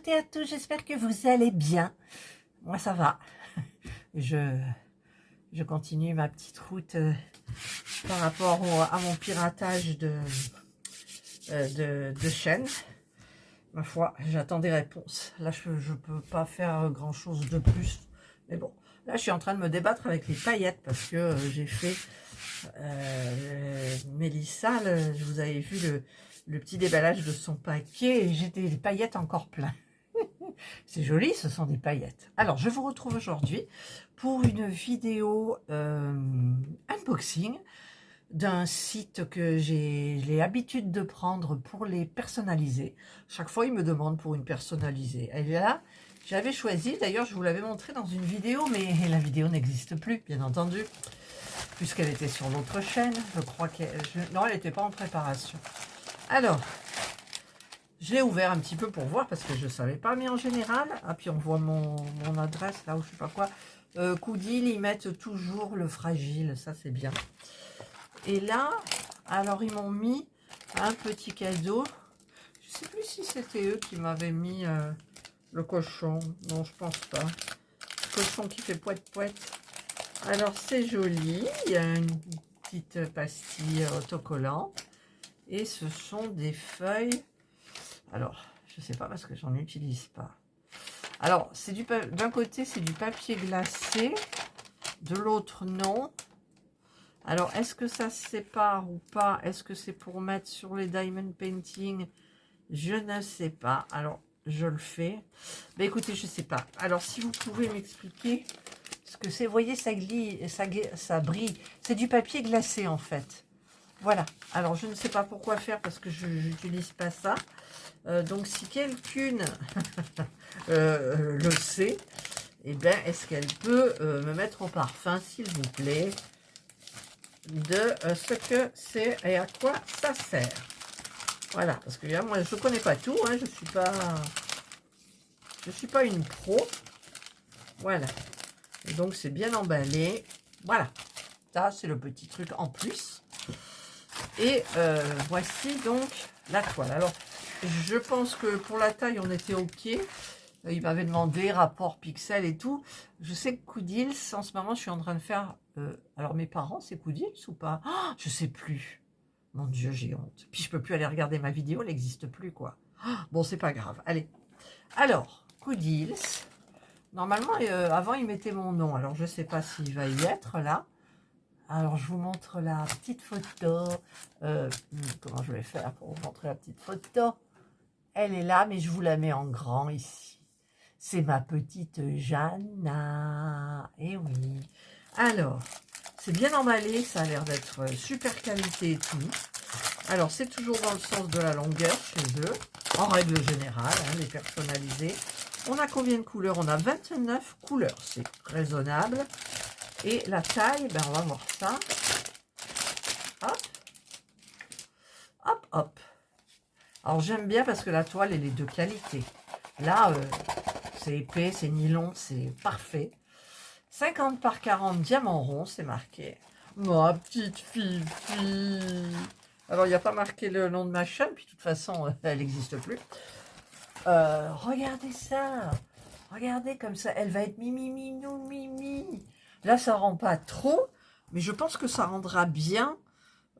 toutes et à tous, j'espère que vous allez bien. Moi ça va. Je continue ma petite route par rapport à mon piratage de chaînes. Ma foi, j'attends des réponses. Là, je ne peux pas faire grand chose de plus. Mais bon, là, je suis en train de me débattre avec les paillettes parce que j'ai fait Mélissa, vous avez vu le petit déballage de son paquet et j'ai des paillettes encore plein. C'est joli, ce sont des paillettes. Alors, je vous retrouve aujourd'hui pour une vidéo unboxing d'un site que j'ai l'habitude de prendre pour les personnaliser. Chaque fois, ils me demandent pour une personnalisée. Et là, j'avais choisi, d'ailleurs, je vous l'avais montré dans une vidéo, mais la vidéo n'existe plus, bien entendu, puisqu'elle était sur l'autre chaîne. Je crois qu'elle... Non, elle n'était pas en préparation. Alors, je l'ai ouvert un petit peu pour voir, parce que je ne savais pas, mais en général, ah, puis on voit mon adresse, là, ou je ne sais pas quoi, Coudil, ils mettent toujours le fragile, ça c'est bien. Et là, alors ils m'ont mis un petit cadeau. Je ne sais plus si c'était eux qui m'avaient mis le cochon. Non, je pense pas. Le cochon qui fait poète-poète. Alors c'est joli. Il y a une petite pastille autocollant. Et ce sont des feuilles. Alors, je ne sais pas parce que j'en utilise pas. Alors, d'un côté, c'est du papier glacé. De l'autre, non. Alors, est-ce que ça se sépare ou pas? Est-ce que c'est pour mettre sur les diamond painting? Je ne sais pas. Alors, je le fais. Mais écoutez, je ne sais pas. Alors, si vous pouvez m'expliquer ce que c'est. Vous voyez, ça glisse, ça brille. C'est du papier glacé, en fait. Voilà. Alors, je ne sais pas pourquoi faire parce que je n'utilise pas ça. Donc, si quelqu'une le sait, eh bien, est-ce qu'elle peut me mettre au parfum, s'il vous plaît, de ce que c'est et à quoi ça sert. Voilà, parce que là, moi, je connais pas tout, hein, je suis pas une pro. Voilà. Et donc, c'est bien emballé. Voilà. Ça, c'est le petit truc en plus. Et voici donc la toile. Alors, je pense que pour la taille, on était OK. Il m'avait demandé rapport pixel et tout. Je sais que Coudils, en ce moment, je suis en train de faire... alors, mes parents, c'est Coudils ou pas? Oh, je sais plus. Mon Dieu, j'ai honte. Puis, je peux plus aller regarder ma vidéo, elle n'existe plus, quoi. Oh, bon, c'est pas grave. Allez. Alors, Coudils. Normalement, avant, il mettait mon nom. Alors, je sais pas s'il va y être, là. Alors, je vous montre la petite photo. Comment je vais faire pour vous montrer la petite photo? Elle est là, mais je vous la mets en grand, ici. C'est ma petite Jana. Eh oui. Alors, c'est bien emballé. Ça a l'air d'être super qualité et tout. Alors, c'est toujours dans le sens de la longueur chez eux. En règle générale, hein, les personnalisés. On a combien de couleurs? On a 29 couleurs. C'est raisonnable. Et la taille, ben, on va voir ça. Hop. Hop, hop. Alors, j'aime bien parce que la toile, elle est de qualité. Là, c'est épais, c'est nylon, c'est parfait. 50 par 40 diamants ronds, c'est marqué. Ma petite fille. Alors, il n'y a pas marqué le nom de ma chaîne, puis de toute façon, elle n'existe plus. Regardez ça. Regardez comme ça, elle va être mimi, minou, mimi. Là, ça rend pas trop, mais je pense que ça rendra bien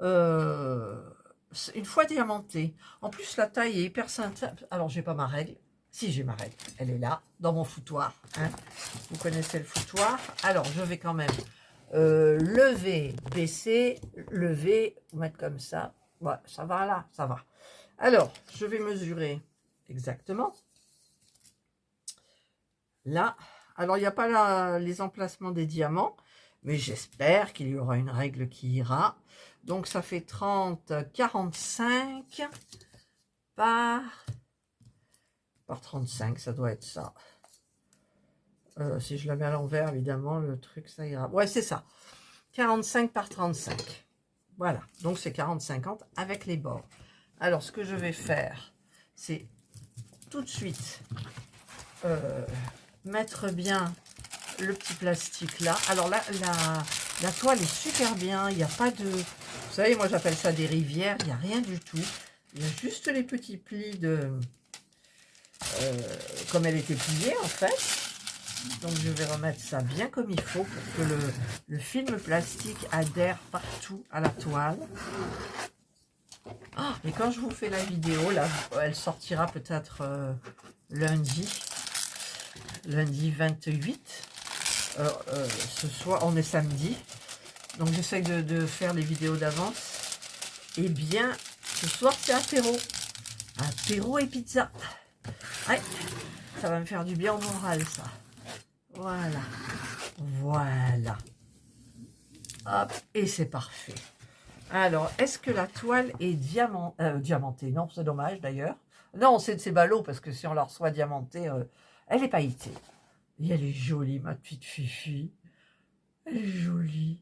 une fois diamantée. En plus, la taille est hyper simple. Alors, j'ai pas ma règle. Si, j'ai ma règle. Elle est là, dans mon foutoir. Hein. Vous connaissez le foutoir. Alors, je vais quand même lever, baisser, lever, mettre comme ça. Ouais, ça va là, ça va. Alors, je vais mesurer exactement. Là. Alors, il n'y a pas les emplacements des diamants, mais j'espère qu'il y aura une règle qui ira. Donc, ça fait 30, 45 par 35, ça doit être ça. Si je la mets à l'envers, évidemment, le truc, ça ira. Ouais, c'est ça. 45 par 35. Voilà, donc c'est 40-50 avec les bords. Alors, ce que je vais faire, c'est tout de suite mettre bien le petit plastique là. Alors là, la toile est super bien. Il n'y a pas de... Vous savez, moi j'appelle ça des rivières. Il n'y a rien du tout. Il y a juste les petits plis comme elle était pliée en fait. Donc je vais remettre ça bien comme il faut pour que le film plastique adhère partout à la toile. Oh, et quand je vous fais la vidéo, là, elle sortira peut-être lundi 28. Ce soir, on est samedi. Donc j'essaye de faire les vidéos d'avance. Eh bien, ce soir c'est apéro. Apéro et pizza. Ouais, ça va me faire du bien au moral, ça. Voilà. Voilà. Hop, et c'est parfait. Alors, est-ce que la toile est diamantée? Non, c'est dommage d'ailleurs. Non, c'est ballot, parce que si on la reçoit diamantée, elle est pailletée. Et elle est jolie, ma petite Fifi. Elle est jolie.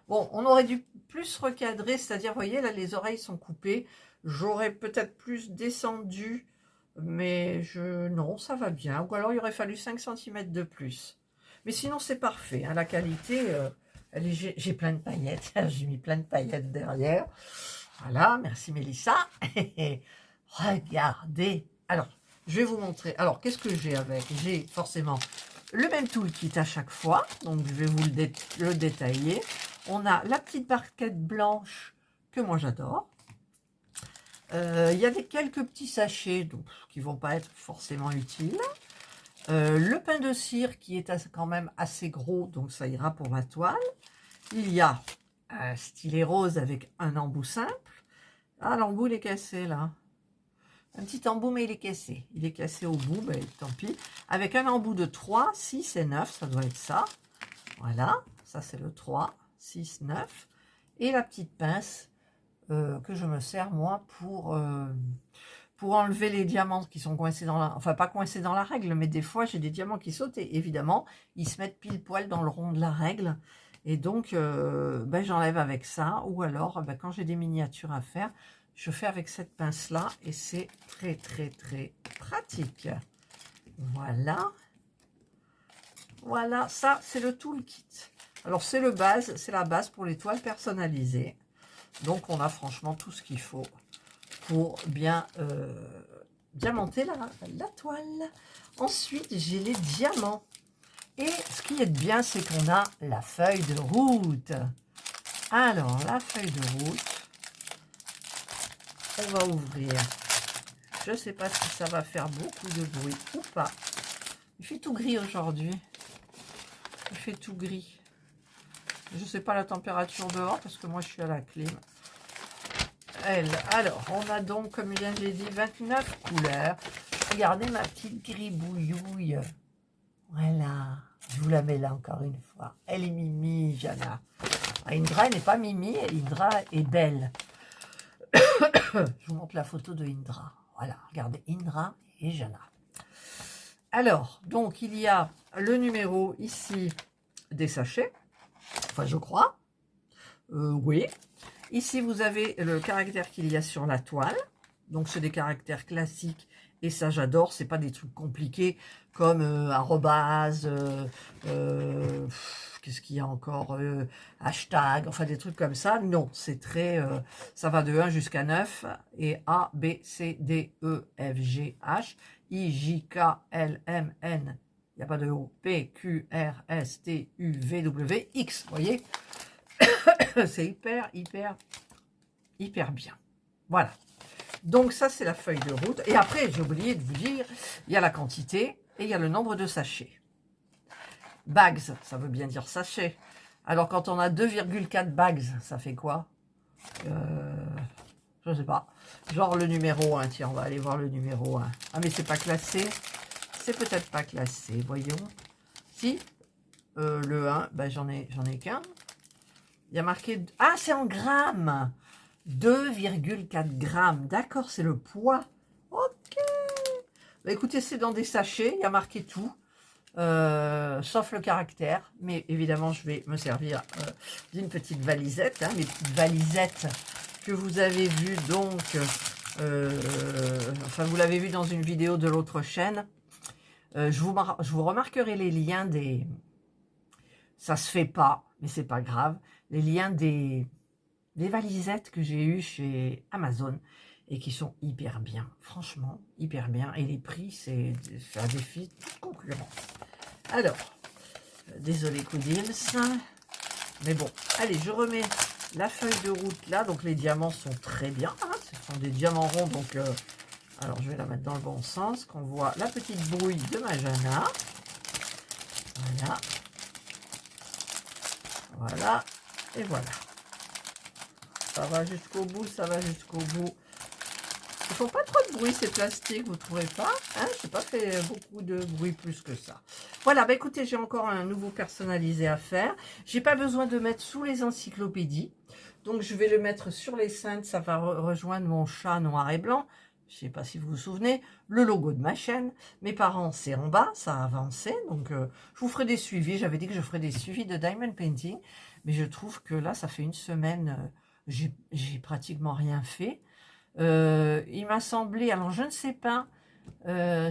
Bon, on aurait dû plus recadrer, c'est-à-dire, vous voyez, là, les oreilles sont coupées. J'aurais peut-être plus descendu, mais non, ça va bien. Ou alors, il aurait fallu 5 cm de plus. Mais sinon, c'est parfait. Hein, la qualité, j'ai plein de paillettes. J'ai mis plein de paillettes derrière. Voilà, merci Mélissa. Regardez. Alors, je vais vous montrer. Alors, qu'est-ce que j'ai avec? J'ai forcément le même toolkit à chaque fois. Donc, je vais vous le détailler. On a la petite barquette blanche que moi j'adore. Il y a quelques petits sachets donc, qui ne vont pas être forcément utiles. Le pain de cire qui est quand même assez gros, donc ça ira pour la toile. Il y a un stylet rose avec un embout simple. Ah, l'embout il est cassé là. Un petit embout mais il est cassé. Il est cassé au bout, ben, tant pis. Avec un embout de 3, 6 et 9, ça doit être ça. Voilà, ça c'est le 3, 6, 9. Et la petite pince que je me sers moi pour enlever les diamants qui sont coincés dans la... Enfin, pas coincés dans la règle, mais des fois, j'ai des diamants qui sautent et évidemment, ils se mettent pile poil dans le rond de la règle. Et donc, ben, j'enlève avec ça. Ou alors, ben, quand j'ai des miniatures à faire, je fais avec cette pince-là et c'est très, très, très pratique. Voilà. Voilà, ça, c'est le toolkit. Alors, c'est la base pour les toiles personnalisées. Donc, on a franchement tout ce qu'il faut pour bien diamanter la toile. Ensuite, j'ai les diamants. Et ce qui est bien, c'est qu'on a la feuille de route. Alors, la feuille de route, on va ouvrir. Je ne sais pas si ça va faire beaucoup de bruit ou pas. Il fait tout gris aujourd'hui. Il fait tout gris. Je ne sais pas la température dehors parce que moi, je suis à la clim. Alors, on a donc, comme bien j'ai dit, 29 couleurs. Regardez ma petite gribouillouille. Voilà. Je vous la mets là encore une fois. Elle est Mimi, Jana. Indra, elle n'est pas Mimi. Indra est belle. Je vous montre la photo de Indra. Voilà, regardez, Indra et Jana. Alors, donc, il y a le numéro ici des sachets. Enfin, je crois. Oui. Ici, vous avez le caractère qu'il y a sur la toile. Donc, c'est des caractères classiques. Et ça, j'adore. C'est pas des trucs compliqués comme arrobase, qu'est-ce qu'il y a encore, hashtag, enfin des trucs comme ça. Non, c'est très... ça va de 1 jusqu'à 9. Et A, B, C, D, E, F, G, H, I, J, K, L, M, N. Il n'y a pas de O. P, Q, R, S, T, U, V, W, X. Vous voyez? C'est hyper bien. Voilà. Donc ça, c'est la feuille de route. Et après, j'ai oublié de vous dire, il y a la quantité et il y a le nombre de sachets. Bags, ça veut bien dire sachet. Alors, quand on a 2,4 bags, ça fait quoi? Je ne sais pas. Genre le numéro 1. Tiens, on va aller voir le numéro 1. Ah, mais c'est pas classé. C'est peut-être pas classé. Voyons. Si. Le 1, ben, j'en ai qu'un. Il y a marqué... Ah, c'est en grammes. 2,4 grammes. D'accord, c'est le poids. Ok. Bah, écoutez, c'est dans des sachets. Il y a marqué tout. Sauf le caractère. Mais évidemment, je vais me servir d'une petite valisette. Hein, les petites valisettes que vous avez vues donc... enfin, vous l'avez vu dans une vidéo de l'autre chaîne. Je vous remarquerai les liens des... Ça se fait pas, mais c'est pas grave. Les liens des valisettes que j'ai eues chez Amazon. et qui sont hyper bien, franchement, hyper bien. Et les prix, ça défie toute concurrence. Alors, désolé Coodils, mais bon, allez, je remets la feuille de route là. Donc les diamants sont très bien, hein, ce sont des diamants ronds, donc alors je vais la mettre dans le bon sens, qu'on voit la petite brouille de ma Jana. Voilà. Voilà, et voilà. Ça va jusqu'au bout, ça va jusqu'au bout. Ils font pas trop de bruit ces plastiques, vous trouvez pas, hein? Je n'ai pas fait beaucoup de bruit plus que ça. Voilà, bah écoutez, j'ai encore un nouveau personnalisé à faire. J'ai pas besoin de mettre sous les encyclopédies. Donc je vais le mettre sur les cintres, ça va rejoindre mon chat noir et blanc. Je ne sais pas si vous vous souvenez, le logo de ma chaîne. Mes parents, c'est en bas, ça a avancé. Donc je vous ferai des suivis. J'avais dit que je ferais des suivis de Diamond Painting. Mais je trouve que là, ça fait une semaine, j'ai pratiquement rien fait. Il m'a semblé, alors je ne sais pas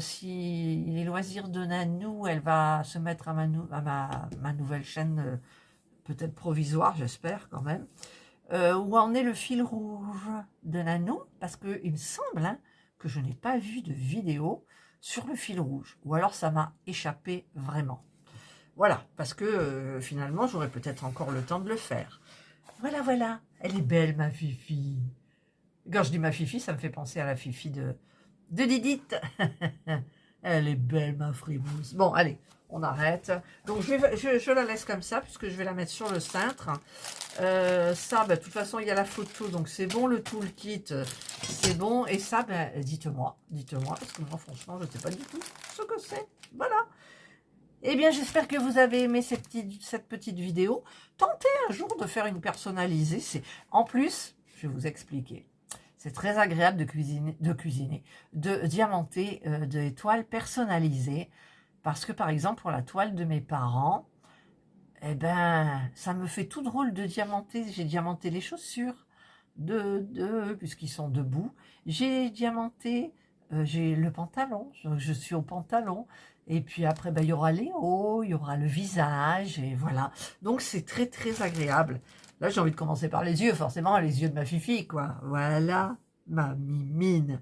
si les loisirs de Nanou, elle va se mettre à ma nouvelle chaîne, peut-être provisoire, j'espère quand même. Où en est le fil rouge de Nanou, parce qu'il me semble que je n'ai pas vu de vidéo sur le fil rouge, ou alors ça m'a échappé vraiment. Voilà, parce que finalement, j'aurai peut-être encore le temps de le faire. Voilà, voilà, elle est belle ma Fifi. Quand je dis ma Fifi, ça me fait penser à la Fifi de Didite. Elle est belle ma Frimousse. Bon, allez, on arrête. Donc, je la laisse comme ça, puisque je vais la mettre sur le cintre. Ça, bah, de toute façon, il y a la photo, donc c'est bon. Le toolkit, c'est bon. Et ça, bah, dites-moi, parce que moi, franchement, je ne sais pas du tout ce que c'est. Voilà. Eh bien, j'espère que vous avez aimé cette petite vidéo. Tentez un jour de faire une personnalisée. En plus, je vais vous expliquer. C'est très agréable de diamanter des toiles personnalisées. Parce que, par exemple, pour la toile de mes parents, eh ben, ça me fait tout drôle de diamanter. J'ai diamanté les chaussures puisqu'ils sont debout. J'ai diamanté, j'ai le pantalon. Je suis au pantalon. Et puis après, ben, il y aura les hauts, il y aura le visage. Et voilà. Donc, c'est très, très agréable. Là, j'ai envie de commencer par les yeux, forcément, les yeux de ma Fifi, quoi. Voilà, ma mimine.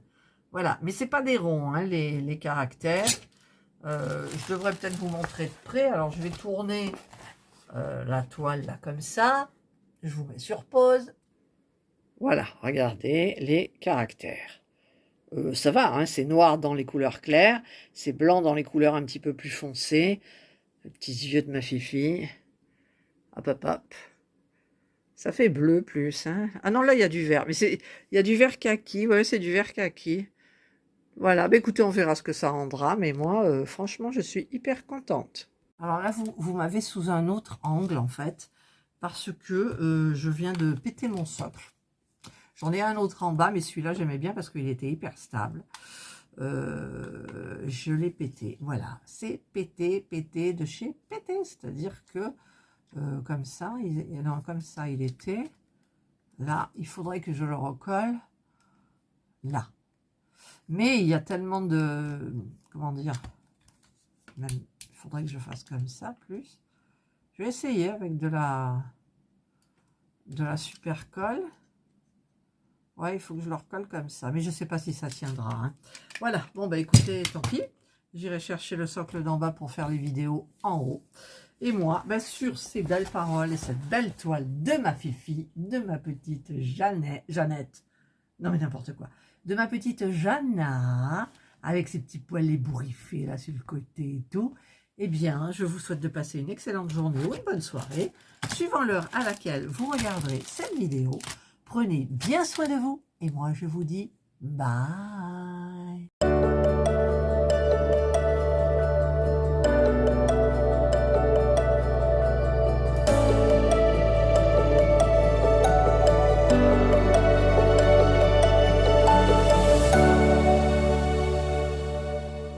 Voilà, mais c'est pas des ronds, hein, les caractères. Je devrais peut-être vous montrer de près. Alors, je vais tourner la toile, là, comme ça. Je vous mets sur pause. Voilà, regardez les caractères. Ça va, hein, c'est noir dans les couleurs claires. C'est blanc dans les couleurs un petit peu plus foncées. Les petits yeux de ma Fifi. Hop, hop, hop. Ça fait bleu plus, hein. Ah non, là, il y a du vert. Mais il y a du vert kaki. Ouais, c'est du vert kaki. Voilà, bah écoutez, on verra ce que ça rendra. Mais moi, franchement, je suis hyper contente. Alors là, vous m'avez sous un autre angle, en fait. Parce que je viens de péter mon socle. J'en ai un autre en bas, mais celui-là, j'aimais bien parce qu'il était hyper stable. Je l'ai pété. Voilà, c'est pété de chez pété. C'est-à-dire que comme ça, il était là. Il faudrait que je le recolle là. Mais il y a tellement de, comment dire, même, il faudrait que je fasse comme ça plus. Je vais essayer avec de la super colle. Ouais, il faut que je le recolle comme ça, mais je ne sais pas si ça tiendra, hein. Voilà, bon bah écoutez, tant pis. J'irai chercher le socle d'en bas pour faire les vidéos en haut. Et moi, bah, sur ces belles paroles et cette belle toile de ma Fifi, de ma petite Jeannette, non mais n'importe quoi, de ma petite Jana, avec ses petits poils ébouriffés là sur le côté et tout, eh bien, je vous souhaite de passer une excellente journée ou une bonne soirée, suivant l'heure à laquelle vous regarderez cette vidéo. Prenez bien soin de vous et moi je vous dis bye.